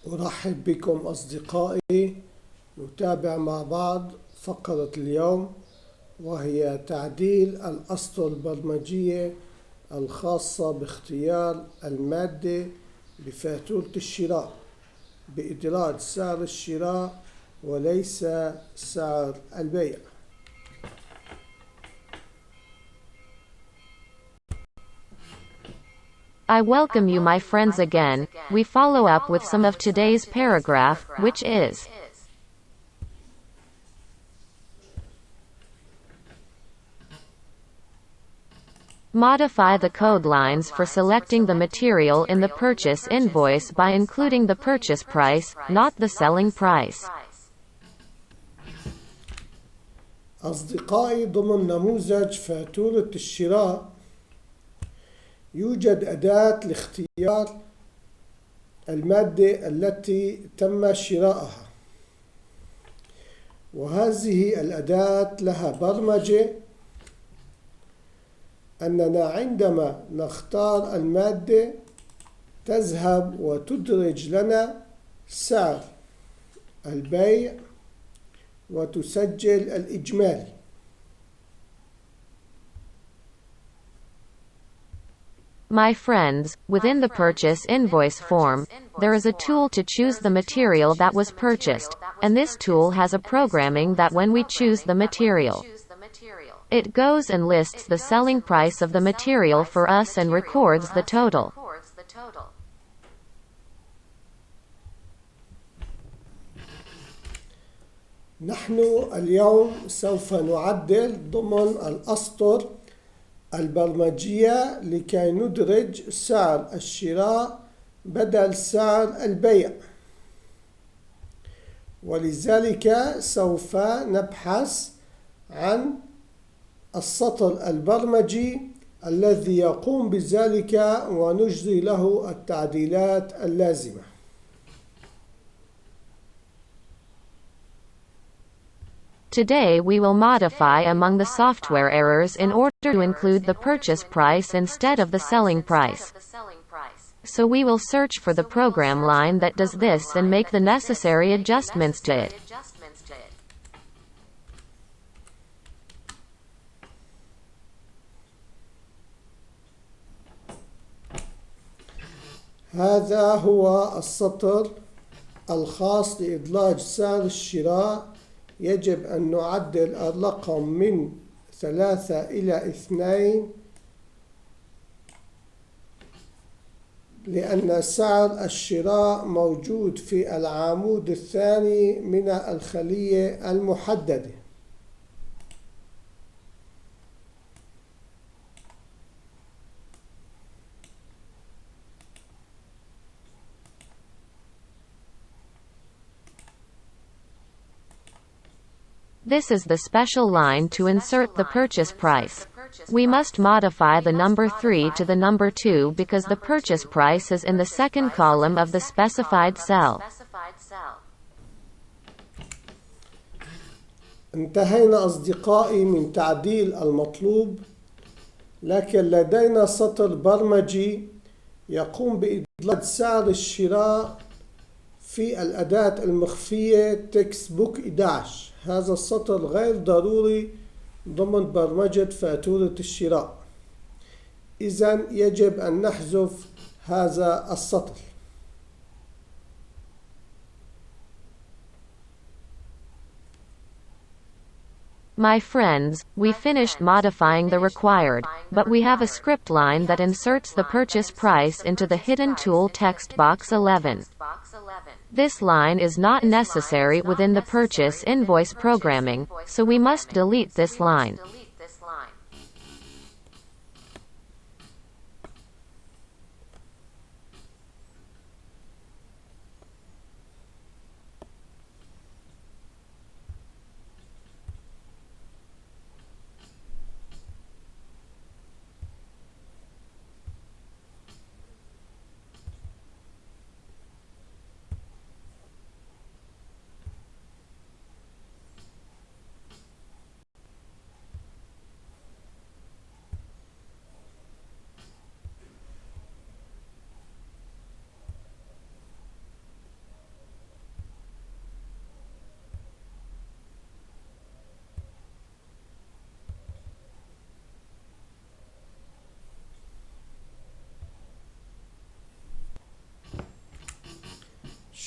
أرحب بكم أصدقائي. نتابع مع بعض فقرة اليوم، وهي تعديل الأسطر البرمجية الخاصة باختيار المادة بفاتورة الشراء بإدراج سعر الشراء وليس سعر البيع. I welcome you, my friends, again. We follow up with some of today's paragraph, which is modify the code lines for selecting the material in the purchase invoice by including the purchase price, not the selling price. أصدقائي، ضمن نموذج فاتورة الشراء يوجد أداة لاختيار المادة التي تم شراءها، وهذه الأداة لها برمجة أننا عندما نختار المادة تذهب وتدرج لنا سعر البيع وتسجل الإجمالي. My friends, within the purchase invoice form, there is a tool to choose the material that was purchased, and this tool has a programming that when we choose the material, it goes and lists the selling price of the material for us and records the total. نحن اليوم سوف نعدل ضمن الأسطر البرمجية لكي ندرج سعر الشراء بدل سعر البيع، ولذلك سوف نبحث عن السطر البرمجي الذي يقوم بذلك ونجري له التعديلات اللازمة. Today we will modify among the software errors in order to include the purchase price instead of the selling price. So we will search for the program line that does this and make the necessary adjustments to it. هذا هو السطر الخاص لإدراج سعر الشراء. يجب أن نعدل الرقم من 3 إلى 2 لأن سعر الشراء موجود في العمود الثاني من الخلية المحددة. This is the special line to insert the purchase price. We must modify the number 3 to the number 2 because the purchase price is in the second column of the specified cell. انتهينا أصدقائي من تعديل المطلوب، لكن لدينا سطر برمجي يقوم بإدراج سعر الشراء في الأداة المخفية تكست بوك 11. هذا السطر غير ضروري ضمن برمجة فاتورة الشراء، إذن يجب أن نحذف هذا السطر. My friends, we finished modifying the required, but we have a script line that inserts the purchase price into the hidden tool text box 11. This line is not necessary within the purchase invoice programming, so we must delete this line.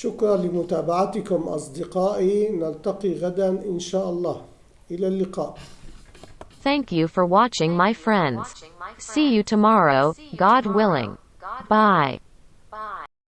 شكرا لمتابعتكم أصدقائي، نلتقي غدا إن شاء الله. إلى اللقاء. Thank you for watching, my friends. See you tomorrow, God willing. Bye.